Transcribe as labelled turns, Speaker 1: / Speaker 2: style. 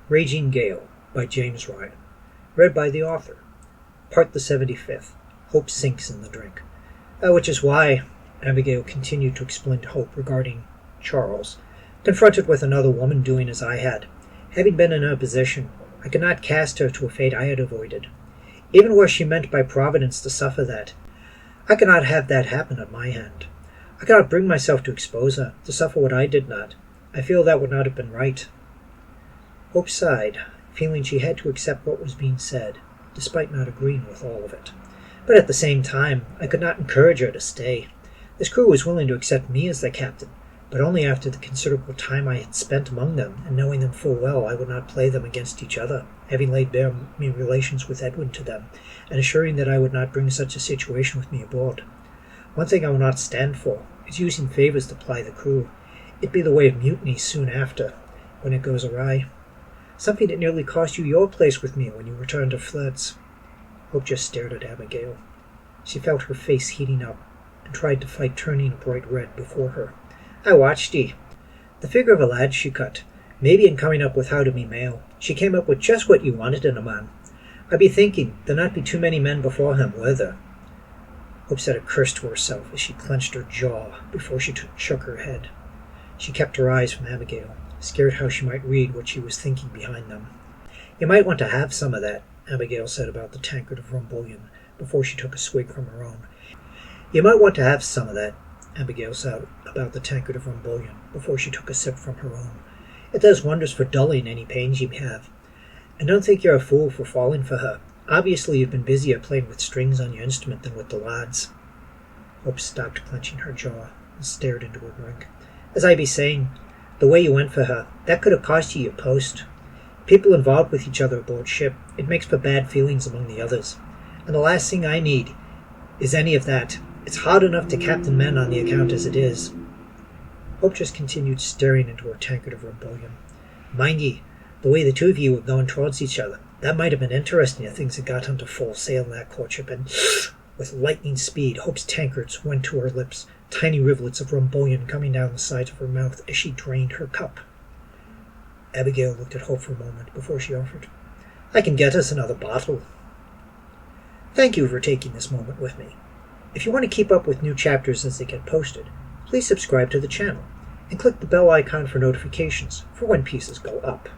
Speaker 1: Raging Gale by James Ryan. Read by the author. Part the 75th. Hope sinks in the drink. Which is why, Abigail continued to explain to Hope regarding Charles, confronted with another woman doing as I had. Having been in her position, I could not cast her to a fate I had avoided. Even were she meant by Providence to suffer that, I could not have that happen at my hand. I could not bring myself to expose her, to suffer what I did not. I feel that would not have been right. Hope sighed, feeling she had to accept what was being said, despite not agreeing with all of it. But at the same time, I could not encourage her to stay. This crew was willing to accept me as their captain, but only after the considerable time I had spent among them, and knowing them full well I would not play them against each other, having laid bare my relations with Edwin to them, and assuring that I would not bring such a situation with me aboard. One thing I will not stand for is using favours to ply the crew. It be the way of mutiny soon after, when it goes awry. Something that nearly cost you your place with me when you returned to Flirts. Hope just stared at Abigail. She felt her face heating up, and tried to fight turning a bright red before her. I watched ye. The figure of a lad she cut. Maybe in coming up with how to be male, she came up with just what you wanted in a man. I be thinking there not be too many men before him, were there? Hope said a curse to herself as she clenched her jaw before she shook her head. She kept her eyes from Abigail, scared how she might read what she was thinking behind them. You might want to have some of that, Abigail said about the tankard of rum bouillon, before she took a swig from her own. You might want to have some of that, Abigail said about the tankard of rum bouillon, before she took a sip from her own. It does wonders for dulling any pains you have. And don't think you're a fool for falling for her. Obviously you've been busier playing with strings on your instrument than with the lads. Hope stopped clenching her jaw and stared into her drink. As I be saying, the way you went for her, that could have cost you your post. People involved with each other aboard ship, it makes for bad feelings among the others. And the last thing I need is any of that. It's hard enough to captain men on the account as it is. Hope just continued staring into her tankard of rum bouillon. Mind ye, the way the two of you were going towards each other, that might have been interesting if things had got under full sail in that courtship, and with lightning speed, Hope's tankards went to her lips, tiny rivulets of rum bouillon coming down the sides of her mouth as she drained her cup. Abigail looked at Hope for a moment before she offered, I can get us another bottle. Thank you for taking this moment with me. If you want to keep up with new chapters as they get posted, please subscribe to the channel, and click the bell icon for notifications for when pieces go up.